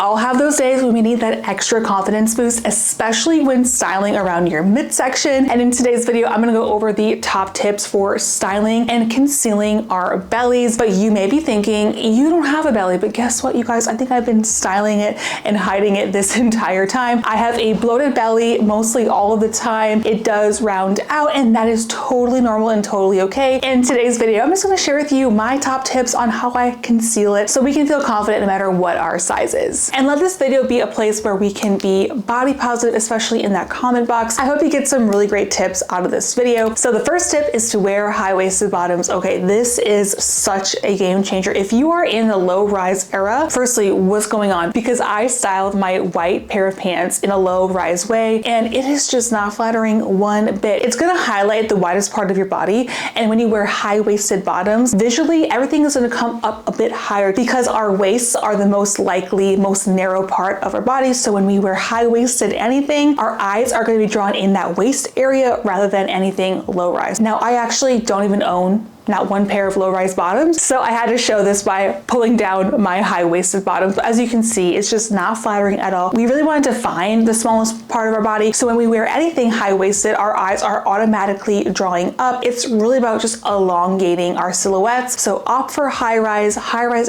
all have those days when we need that extra confidence boost, especially when styling around your midsection. And in today's video, I'm gonna go over the top tips for styling and concealing our bellies. But you may be thinking, you don't have a belly, but guess what, you guys? I think I've been styling it and hiding it this entire time. I have a bloated belly mostly all of the time. It does round out, and that is totally normal and totally okay. In today's video, I'm just gonna share with you my top tips on how I conceal it so we can feel confident no matter what our size is. And let this video be a place where we can be body positive, especially in that comment box. I hope you get some really great tips out of this video. So the first tip is to wear high-waisted bottoms. Okay, this is such a game changer. If you are in the low-rise era, firstly, what's going on? Because I styled my white pair of pants in a low-rise way, and it is just not flattering one bit. It's gonna highlight the widest part of your body, and when you wear high-waisted bottoms, visually, everything is gonna come up a bit higher because our waists are the most likely, most narrow part of our body. So when we wear high-waisted anything, our eyes are gonna be drawn in that waist area rather than anything low-rise. Now, I actually don't even own not one pair of low-rise bottoms, so I had to show this by pulling down my high-waisted bottoms. But as you can see, it's just not flattering at all. We really wanted to find the smallest part of our body, so when we wear anything high-waisted, our eyes are automatically drawing up. It's really about just elongating our silhouettes. So opt for high-rise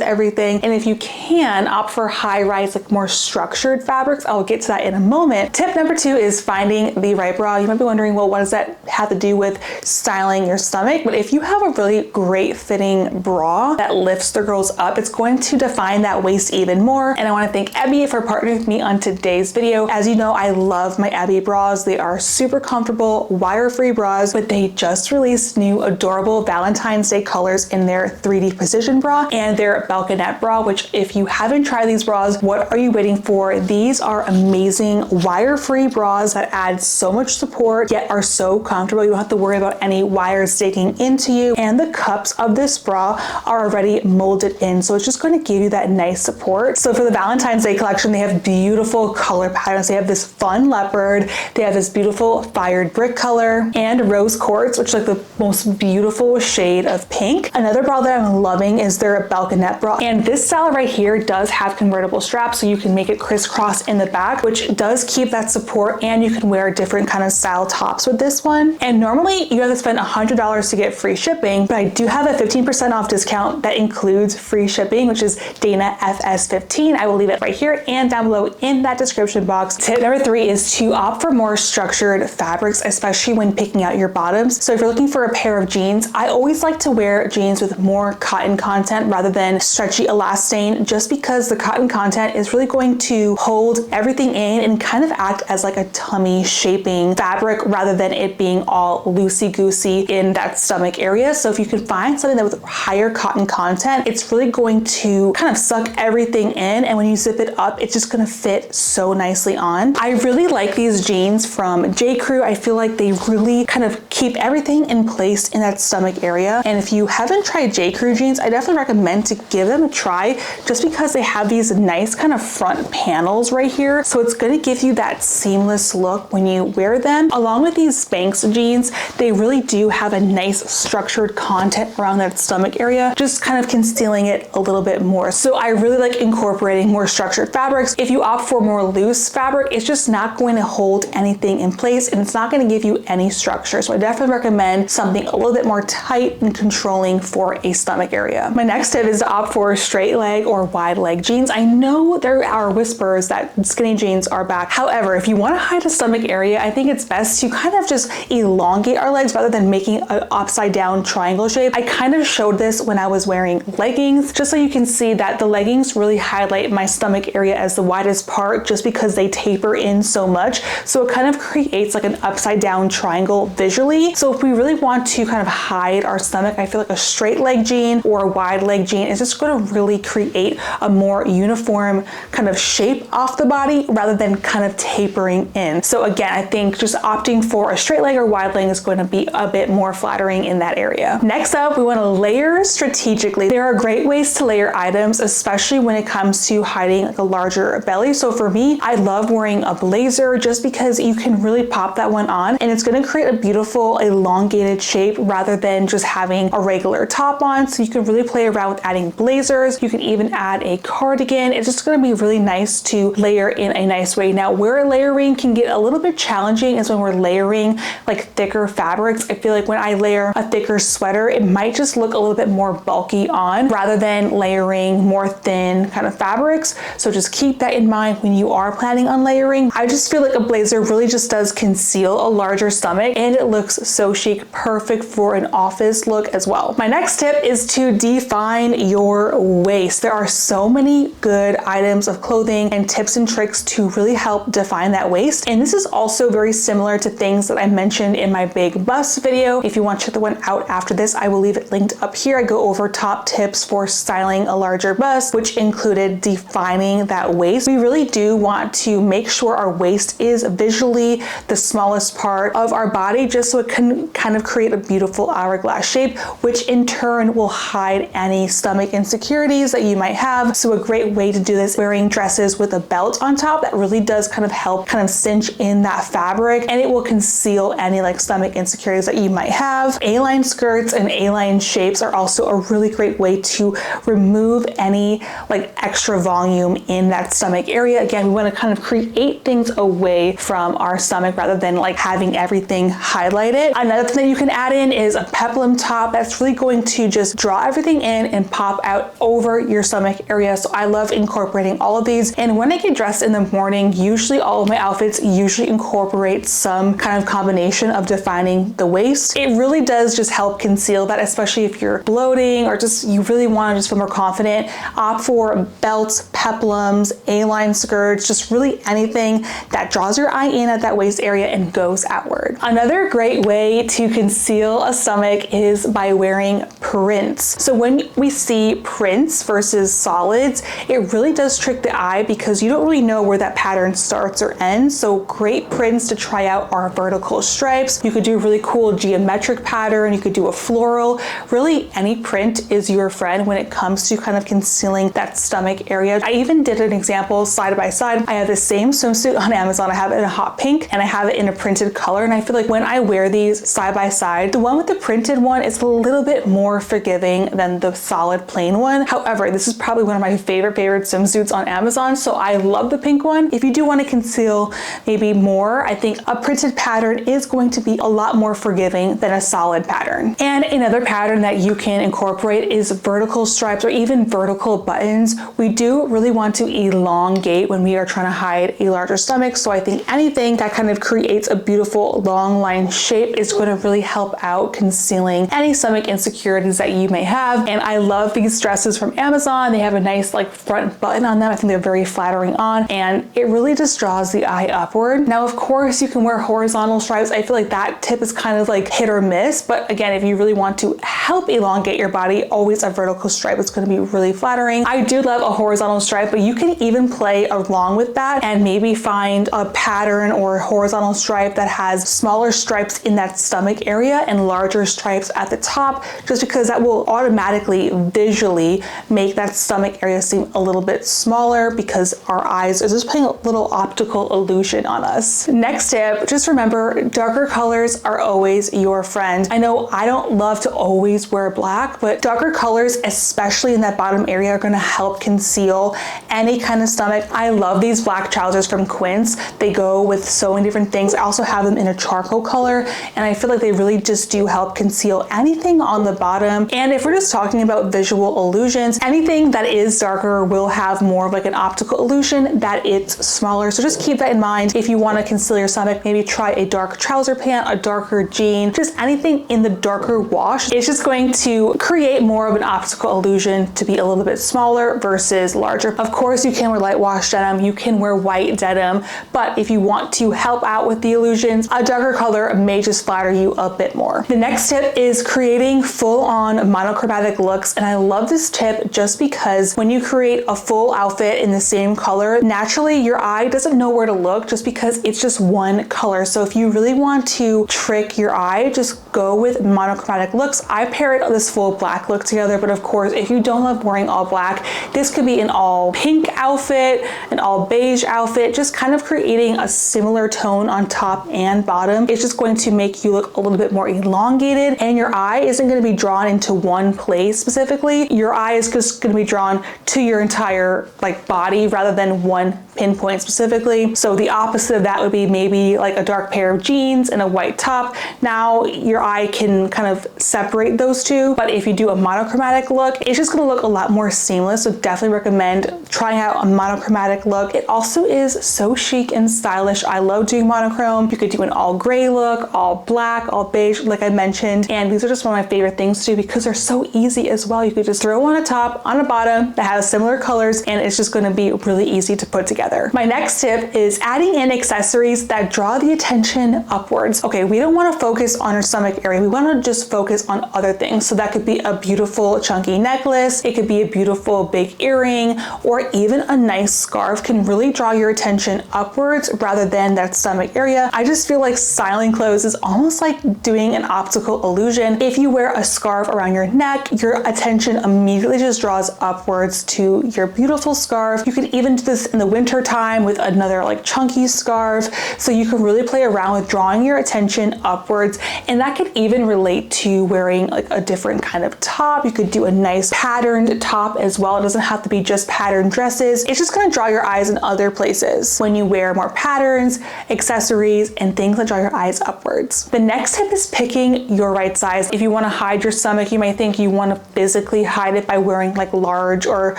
everything, and if you can, opt for high-rise, like more structured fabrics. I'll get to that in a moment. Tip number 2 is finding the right bra. You might be wondering, well, what does that have to do with styling your stomach? But if you have a really great fitting bra that lifts the girls up, it's going to define that waist even more. And I want to thank Ebby for partnering with me on today's video. As you know, I love my Ebby bras. They are super comfortable, wire-free bras, but they just released new adorable Valentine's Day colors in their 3D precision bra and their balconette bra, which if you haven't tried these bras, what are you waiting for? These are amazing wire-free bras that add so much support yet are so comfortable. You don't have to worry about any wires digging into you, and the cups of this bra are already molded in, so it's just going to give you that nice support. So for the Valentine's Day collection, they have beautiful color patterns. They have this fun leopard, they have this beautiful fired brick color, and rose quartz, which is like the most beautiful shade of pink. Another bra that I'm loving is their balconette bra, and this style right here does have convertible straps, so you can make it crisscross in the back, which does keep that support, and you can wear different kind of style tops with this one. And normally you have to spend $100 to get free shipping, but I do have a 15% off discount that includes free shipping, which is DANAXSPANX. I will leave it right here and down below in that description box. Tip number 3 is to opt for more structured fabrics, especially when picking out your bottoms. So if you're looking for a pair of jeans, I always like to wear jeans with more cotton content rather than stretchy elastane, just because the cotton content is really going to hold everything in and kind of act as like a tummy shaping fabric rather than it being all loosey-goosey in that stomach area. So if you can find something that with higher cotton content, it's really going to kind of suck everything in, and when you zip it up, it's just going to fit so nicely on. I really like these jeans from J. Crew. I feel like they really kind of keep everything in place in that stomach area, and if you haven't tried J. Crew jeans, I definitely recommend to give them a try, just because they have these nice kind of front panels right here, so it's going to give you that seamless look when you wear them. Along with these Spanx jeans, they really do have a nice structured content around that stomach area, just kind of concealing it a little bit more. So I really like incorporating more structured fabrics. If you opt for more loose fabric, it's just not going to hold anything in place, and it's not going to give you any structure. So I definitely recommend something a little bit more tight and controlling for a stomach area. My next tip is to opt for straight leg or wide leg jeans. I know there are whispers that skinny jeans are back. However, if you want to hide a stomach area, I think it's best to kind of just elongate our legs rather than making an upside down triangle shape. I kind of showed this when I was wearing leggings, just so you can see that the leggings really highlight my stomach area as the widest part, just because they taper in so much. So it kind of creates like an upside down triangle visually. So if we really want to kind of hide our stomach, I feel like a straight leg jean or a wide leg jean is just going to really create a more uniform kind of shape off the body rather than kind of tapering in. So again, I think just opting for a straight leg or wide leg is going to be a bit more flattering in that area. area. Next up, we want to layer strategically. There are great ways to layer items, especially when it comes to hiding like a larger belly. So for me, I love wearing a blazer just because you can really pop that one on and it's going to create a beautiful elongated shape rather than just having a regular top on. So you can really play around with adding blazers. You can even add a cardigan. It's just going to be really nice to layer in a nice way. Now, where layering can get a little bit challenging is when we're layering like thicker fabrics. I feel like when I layer a thicker sweater, it might just look a little bit more bulky on rather than layering more thin kind of fabrics. So just keep that in mind when you are planning on layering. I just feel like a blazer really just does conceal a larger stomach and it looks so chic, perfect for an office look as well. My next tip is to define your waist. There are so many good items of clothing and tips and tricks to really help define that waist. And this is also very similar to things that I mentioned in my big bust video. If you want to check the one out after this, I will leave it linked up here. I go over top tips for styling a larger bust, which included defining that waist. We really do want to make sure our waist is visually the smallest part of our body, just so it can kind of create a beautiful hourglass shape, which in turn will hide any stomach insecurities that you might have. So a great way to do this, wearing dresses with a belt on top, that really does kind of help kind of cinch in that fabric and it will conceal any like stomach insecurities that you might have. A-line skirts and A-line shapes are also a really great way to remove any like extra volume in that stomach area. Again, we want to kind of create things away from our stomach rather than like having everything highlighted. Another thing that you can add in is a peplum top that's really going to just draw everything in and pop out over your stomach area. So I love incorporating all of these. And when I get dressed in the morning, usually all of my outfits usually incorporate some kind of combination of defining the waist. It really does just help conceal that, especially if you're bloating or just you really want to just feel more confident. Opt for belts, peplums, A-line skirts, just really anything that draws your eye in at that waist area and goes outward. Another great way to conceal a stomach is by wearing prints. So when we see prints versus solids, it really does trick the eye because you don't really know where that pattern starts or ends. So great prints to try out are vertical stripes. You could do a really cool geometric pattern. You could do a floral. Really, any print is your friend when it comes to kind of concealing that stomach area. I even did an example side by side. I have the same swimsuit on Amazon. I have it in a hot pink and I have it in a printed color. And I feel like when I wear these side by side, the one with the printed one is a little bit more forgiving than the solid plain one. However, this is probably one of my favorite swimsuits on Amazon. So I love the pink one. If you do want to conceal maybe more, I think a printed pattern is going to be a lot more forgiving than a solid pattern. And another pattern that you can incorporate is vertical stripes or even vertical buttons. We do really want to elongate when we are trying to hide a larger stomach. So I think anything that kind of creates a beautiful long line shape is going to really help out concealing any stomach insecurities that you may have. And I love these dresses from Amazon. They have a nice like front button on them. I think they're very flattering on and it really just draws the eye upward. Now, of course, you can wear horizontal stripes. I feel like that tip is kind of like hit or miss, but again, if you really want to help elongate your body, always a vertical stripe is going to be really flattering. I do love a horizontal stripe, but you can even play along with that and maybe find a pattern or horizontal stripe that has smaller stripes in that stomach area and larger stripes at the top, just because that will automatically visually make that stomach area seem a little bit smaller because our eyes are just playing a little optical illusion on us. Next tip, just remember darker colors are always your friend. I know I don't love to always wear black, but darker colors, especially in that bottom area, are going to help conceal any kind of stomach. I love these black trousers from Quince. They go with so many different things. I also have them in a charcoal color and I feel like they really just do help conceal anything on the bottom. And if we're just talking about visual illusions, anything that is darker will have more of like an optical illusion that it's smaller. So just keep that in mind. If you want to conceal your stomach, maybe try a dark trouser pant, a darker jean, just anything in the darker wash. It's just going to create more of an optical illusion to be a little bit smaller versus larger. Of course, you can wear light wash denim, you can wear white denim, but if you want to help out with the illusions, a darker color may just flatter you a bit more. The next tip is creating full-on monochromatic looks, and I love this tip just because when you create a full outfit in the same color, naturally your eye doesn't know where to look just because it's just one color. So if you really want to trick your eye, just go with monochromatic monochromatic looks, I paired this full black look together, but of course, if you don't love wearing all black, this could be an all pink outfit, an all beige outfit, just kind of creating a similar tone on top and bottom. It's just going to make you look a little bit more elongated, and your eye isn't going to be drawn into one place specifically. Your eye is just going to be drawn to your entire like body rather than one pinpoint specifically. So the opposite of that would be maybe like a dark pair of jeans and a white top. Now your eye can kind of separate those two, but if you do a monochromatic look, it's just going to look a lot more seamless. So definitely recommend trying out a monochromatic look. It also is so chic and stylish. I love doing monochrome. You could do an all gray look, all black, all beige, like I mentioned, and these are just one of my favorite things to do because they're so easy as well. You could just throw on a top, on a bottom that has similar colors, and it's just going to be really easy to put together. My next tip is adding in accessories that draw the attention upwards. Okay, we don't want to focus on our stomach area. We want to just focus on other things. So that could be a beautiful chunky necklace. It could be a beautiful big earring, or even a nice scarf can really draw your attention upwards rather than that stomach area. I just feel like styling clothes is almost like doing an optical illusion. If you wear a scarf around your neck, your attention immediately just draws upwards to your beautiful scarf. You could even do this in the winter time with another like chunky scarf. So you can really play around with drawing your attention upwards, and that could even relate to wearing like a different kind of top. You could do a nice patterned top as well. It doesn't have to be just patterned dresses. It's just going to draw your eyes in other places when you wear more patterns, accessories, and things that draw your eyes upwards. The next tip is picking your right size. If you want to hide your stomach, you might think you want to physically hide it by wearing like large or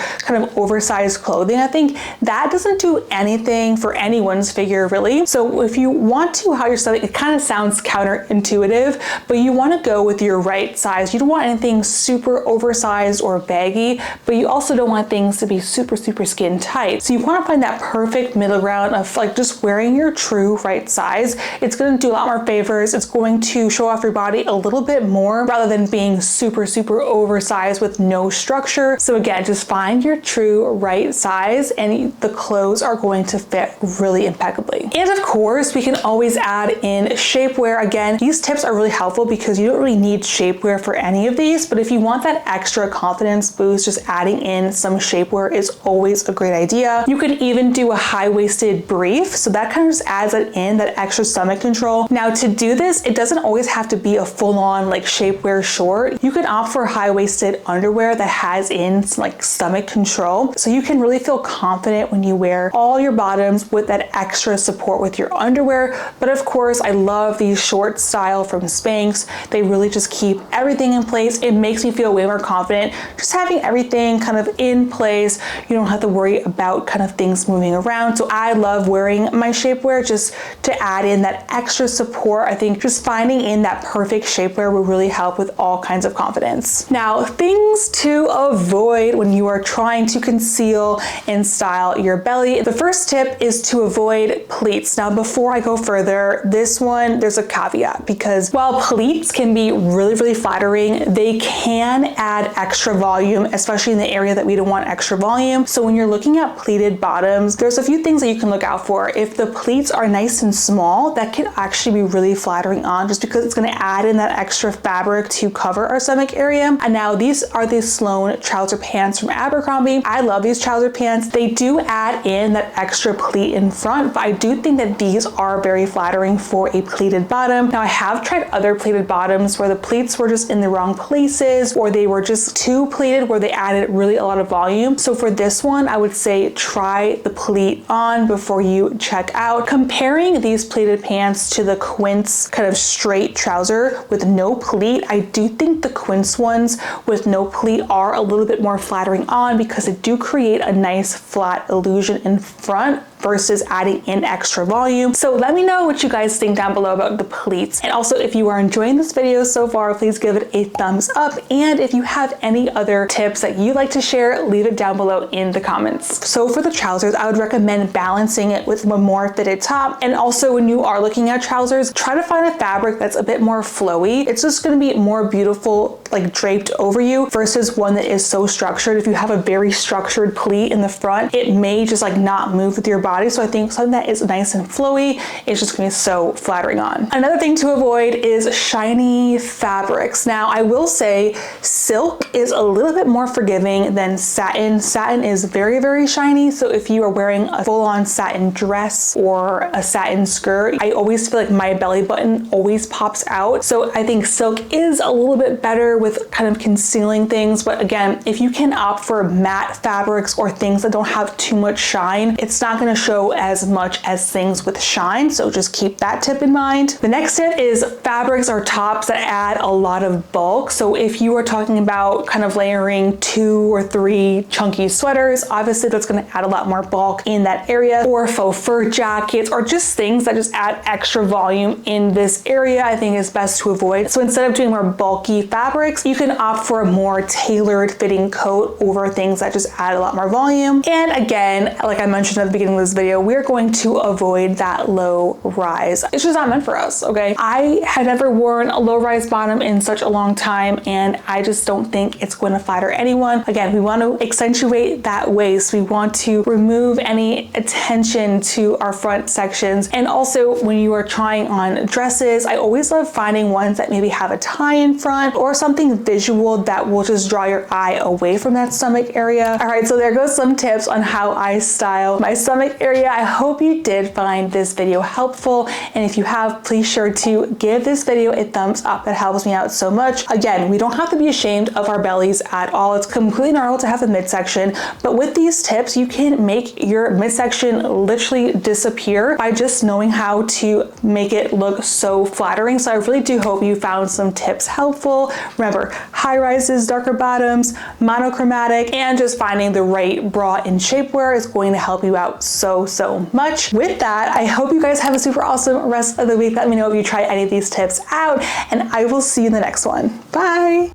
kind of oversized clothing. I think that doesn't do anything for anyone's figure really. So if you want to hide your stomach, it kind of sounds counterintuitive, but you want to go with your right size. You don't want anything super oversized or baggy, but you also don't want things to be super skin tight. So you want to find that perfect middle ground of like just wearing your true right size. It's going to do a lot more favors. It's going to show off your body a little bit more rather than being super oversized with no structure. So again, just find your true right size and the clothes are going to fit really impeccably. And of course, we can always add in shapewear. Again, these tips are really helpful because you don't really need shapewear for any of these, but if you want that extra confidence boost, just adding in some shapewear is always a great idea. You could even do a high-waisted brief, so that kind of just adds it in, that extra stomach control. Now to do this, it doesn't always have to be a full-on like shapewear short. You can opt for high-waisted underwear that has in some like stomach control, so you can really feel confident when you wear all your bottoms with that extra support with your underwear. But of course, I love these short style from Spanx. They really just keep everything in place. It makes me feel way more confident just having everything kind of in place. You don't have to worry about kind of things moving around. So I love wearing my shapewear just to add in that extra support. I think just finding in that perfect shapewear will really help with all kinds of confidence. Now, things to avoid when you are trying to conceal and style your belly. The first tip is to avoid pleats. Now, before I go further, this one, there's a caveat because while pleats can be really flattering, they can add extra volume, especially in the area that we don't want extra volume. So when you're looking at pleated bottoms, there's a few things that you can look out for. If the pleats are nice and small, that can actually be really flattering on just because it's going to add in that extra fabric to cover our stomach area. And now these are the Sloan trouser pants from Abercrombie. I love these trouser pants. They do add in that extra pleat in front, but I do think that these are very flattering for a pleated bottom. Now I have tried other pleated bottoms where the pleats were just in the wrong places, or they were just too pleated where they added really a lot of volume. So for this one, I would say try the pleat on before you check out. Comparing these pleated pants to the Quince kind of straight trouser with no pleat, I do think the Quince ones with no pleat are a little bit more flattering on because they do create a nice flat illusion in front versus adding in extra volume. So let me know what you guys think down below about the pleats. And also, if you are enjoying this video so far, please give it a thumbs up. And if you have any other tips that you'd like to share, leave it down below in the comments. So for the trousers, I would recommend balancing it with a more fitted top. And also when you are looking at trousers, try to find a fabric that's a bit more flowy. It's just gonna be more beautiful, like draped over you versus one that is so structured. If you have a very structured pleat in the front, it may just like not move with your body. So I think something that is nice and flowy is just gonna be so flattering on. Another thing to avoid is shiny bulky fabrics. Now, I will say silk is a little bit more forgiving than satin. Satin is very, very shiny. So if you are wearing a full-on satin dress or a satin skirt, I always feel like my belly button always pops out. So I think silk is a little bit better with kind of concealing things. But again, if you can opt for matte fabrics or things that don't have too much shine, it's not going to show as much as things with shine. So just keep that tip in mind. The next tip is fabrics or tops that add a lot of bulk. So if you are talking about kind of layering 2 or 3 chunky sweaters, obviously that's going to add a lot more bulk in that area, or faux fur jackets, or just things that just add extra volume in this area, I think is best to avoid. So instead of doing more bulky fabrics, you can opt for a more tailored fitting coat over things that just add a lot more volume. And again, like I mentioned at the beginning of this video, we're going to avoid that low rise. It's just not meant for us, okay? I had never worn a low rise bottom in such a long time, and I just don't think it's going to flatter anyone. Again, we want to accentuate that waist. We want to remove any attention to our front sections. And also when you are trying on dresses, I always love finding ones that maybe have a tie in front or something visual that will just draw your eye away from that stomach area. All right, so there goes some tips on how I style my stomach area. I hope you did find this video helpful. And if you have, please sure to give this video a thumbs up. It helps me out so much. Again, we don't have to be ashamed of our bellies at all. It's completely normal to have a midsection, but with these tips, you can make your midsection literally disappear by just knowing how to make it look so flattering. So I really do hope you found some tips helpful. Remember, high rises, darker bottoms, monochromatic, and just finding the right bra in shapewear is going to help you out so much. With that, I hope you guys have a super awesome rest of the week. Let me know if you try any of these tips out, and I will see you in the next one. Bye.